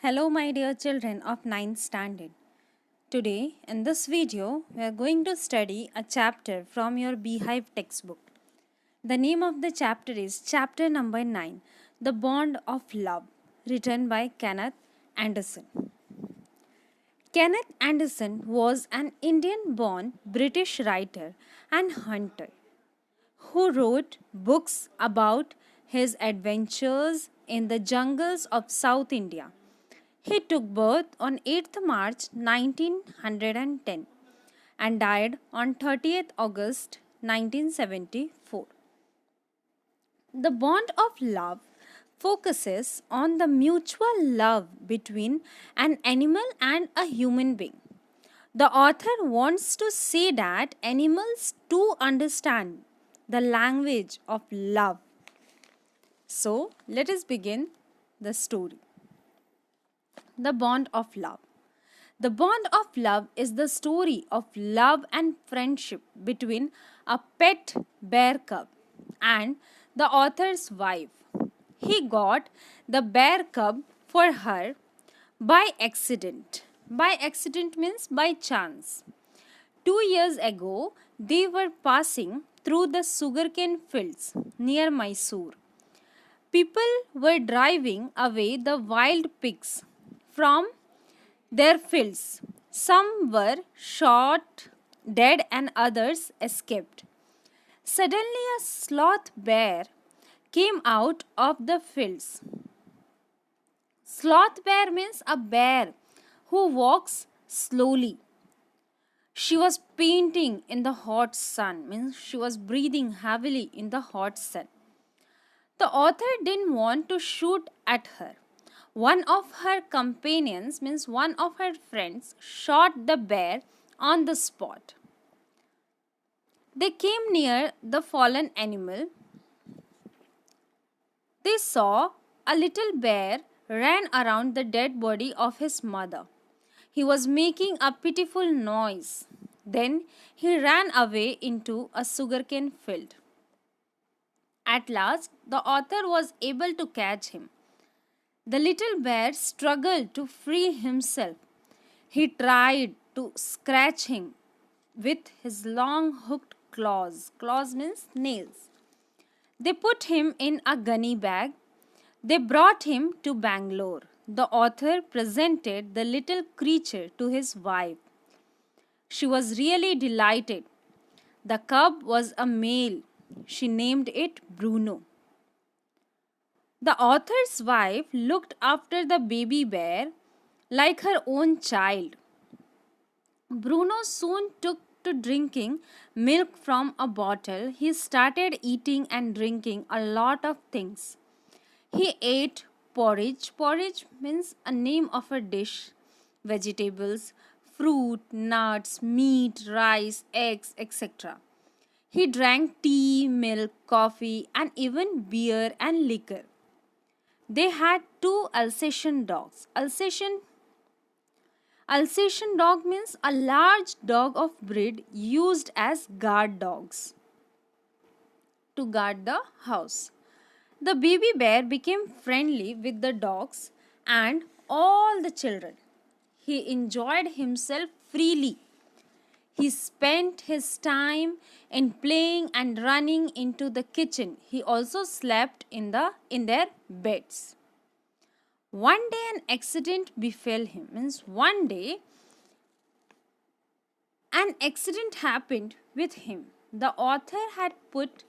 Hello my dear children of ninth standard. Today in this video we are going to study a chapter from your Beehive textbook. The name of the chapter is chapter number 9, The Bond of Love, written by Kenneth Anderson. Kenneth Anderson was an Indian-born British writer and hunter who wrote books about his adventures in the jungles of South India. He took birth on 8th March 1910 and died on 30th August 1974. The bond of love focuses on the mutual love between an animal and a human being. The author wants to say that animals too understand the language of love. So, let us begin the story. The Bond of Love. The Bond of Love is the story of love and friendship between a pet bear cub and the author's wife. He got the bear cub for her by accident. By accident means by chance. 2 years ago, they were passing through the sugarcane fields near Mysore. People were driving away the wild pigs from their fields. Some were shot dead and others escaped. Suddenly, a sloth bear came out of the fields. Sloth bear means a bear who walks slowly. She was painting in the hot sun, means she was breathing heavily in the hot sun. The author didn't want to shoot at her. One of her companions, means one of her friends, shot the bear on the spot. They came near the fallen animal. They saw a little bear ran around the dead body of his mother. He was making a pitiful noise. Then he ran away into a sugarcane field. At last, the author was able to catch him. The little bear struggled to free himself. He tried to scratch him with his long hooked claws. Claws means nails. They put him in a gunny bag. They brought him to Bangalore. The author presented the little creature to his wife. She was really delighted. The cub was a male. She named it Bruno. The author's wife looked after the baby bear like her own child. Bruno soon took to drinking milk from a bottle. He started eating and drinking a lot of things. He ate porridge. Porridge means a name of a dish, vegetables, fruit, nuts, meat, rice, eggs, etc. He drank tea, milk, coffee, and even beer and liquor. They had 2 Alsatian dogs. Alsatian dog means a large dog of breed used as guard dogs to guard the house. The baby bear became friendly with the dogs and all the children. He enjoyed himself freely. He spent his time in playing and running into the kitchen. He also slept in their beds. One day an accident befell him. Means one day an accident happened with him. The author had put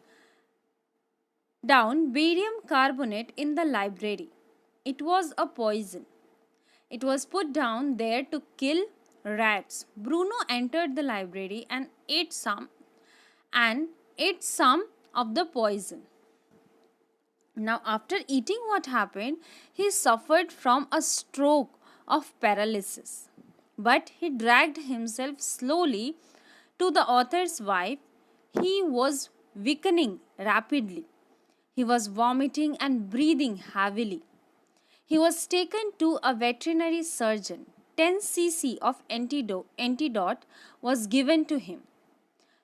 down barium carbonate in the library. It was a poison. It was put down there to kill rats. Bruno entered the library and ate some of the poison. Now, after eating what happened, he suffered from a stroke of paralysis. But he dragged himself slowly to the author's wife. He was weakening rapidly. He was vomiting and breathing heavily. He was taken to a veterinary surgeon. 10 cc of antidote was given to him.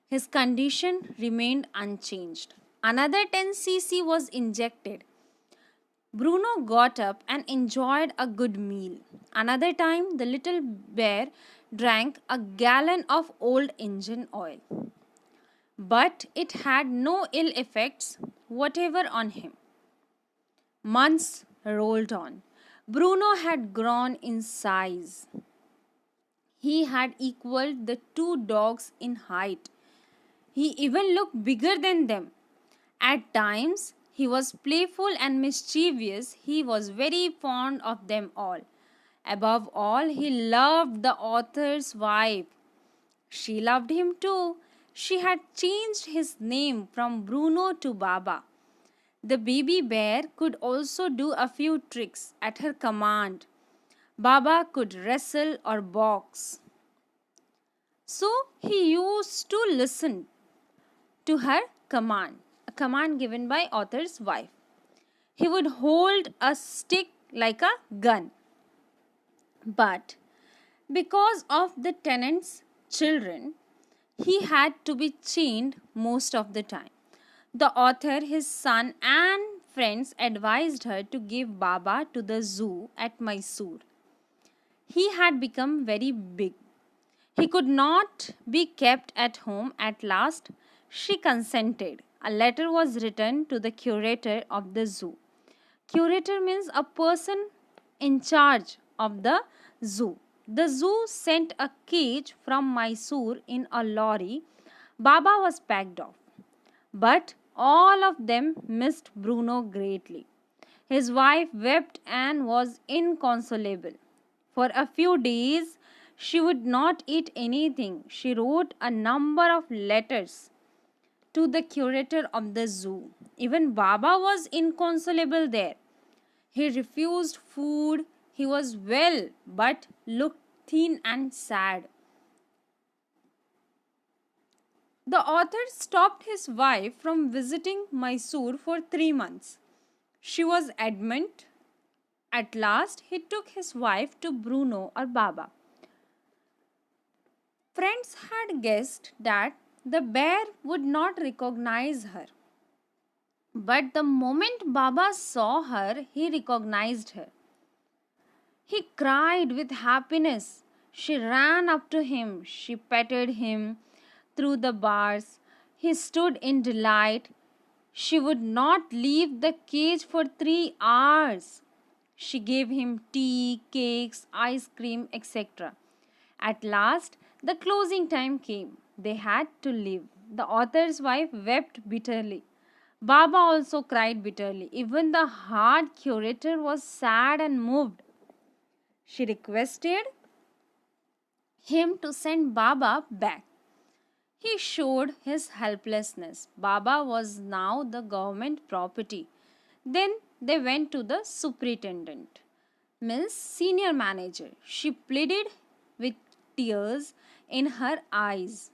His condition remained unchanged. Another 10 cc was injected. Bruno got up and enjoyed a good meal. Another time, the little bear drank a gallon of old engine oil. But it had no ill effects whatever on him. Months rolled on. Bruno had grown in size. He had equaled the two dogs in height. He even looked bigger than them. At times, he was playful and mischievous. He was very fond of them all. Above all, he loved the author's wife. She loved him too. She had changed his name from Bruno to Baba. The baby bear could also do a few tricks at her command. Baba could wrestle or box. So he used to listen to her command, a command given by author's wife. He would hold a stick like a gun. But because of the tenant's children, he had to be chained most of the time. The author, his son, and friends advised her to give Baba to the zoo at Mysore. He had become very big. He could not be kept at home. At last, she consented. A letter was written to the curator of the zoo. Curator means a person in charge of the zoo. The zoo sent a cage from Mysore in a lorry. Baba was packed off. But all of them missed Bruno greatly. His wife wept and was inconsolable. For a few days, she would not eat anything. She wrote a number of letters to the curator of the zoo. Even Baba was inconsolable there. He refused food. He was well but looked thin and sad. The author stopped his wife from visiting Mysore for 3 months. She was adamant. At last, he took his wife to Bruno or Baba. Friends had guessed that the bear would not recognize her. But the moment Baba saw her, he recognized her. He cried with happiness. She ran up to him. She petted him through the bars. He stood in delight. She would not leave the cage for 3 hours. She gave him tea, cakes, ice cream, etc. At last, the closing time came. They had to leave. The author's wife wept bitterly. Baba also cried bitterly. Even the hard curator was sad and moved. She requested him to send Baba back. He showed his helplessness. Baba was now the government property. Then they went to the superintendent, means senior manager. She pleaded with tears in her eyes.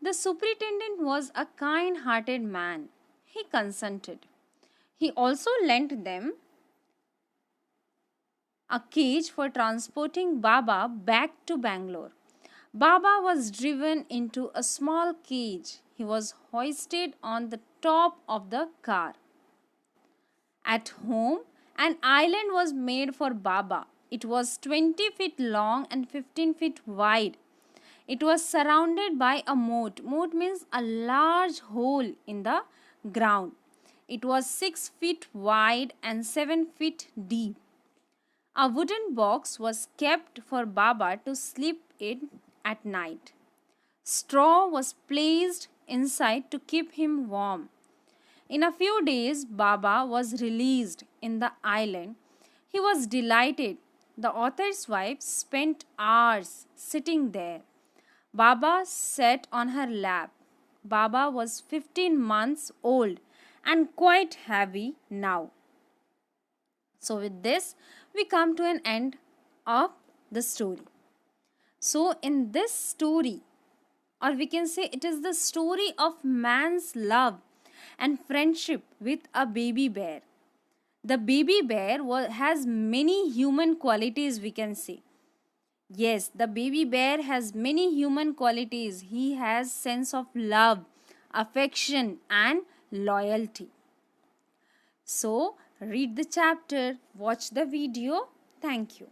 The superintendent was a kind-hearted man. He consented. He also lent them a cage for transporting Baba back to Bangalore. Baba was driven into a small cage. He was hoisted on the top of the car. At home, an island was made for Baba. It was 20 feet long and 15 feet wide. It was surrounded by a moat. Moat means a large hole in the ground. It was 6 feet wide and 7 feet deep. A wooden box was kept for Baba to sleep in at night. Straw was placed inside to keep him warm. In a few days, Baba was released in the island. He was delighted. The author's wife spent hours sitting there. Baba sat on her lap. Baba was 15 months old and quite heavy now. So with this, we come to an end of the story. So in this story, or we can say it is the story of man's love and friendship with a baby bear. The baby bear has many human qualities, we can say. Yes, the baby bear has many human qualities. He has sense of love, affection and loyalty. So, read the chapter, watch the video. Thank you.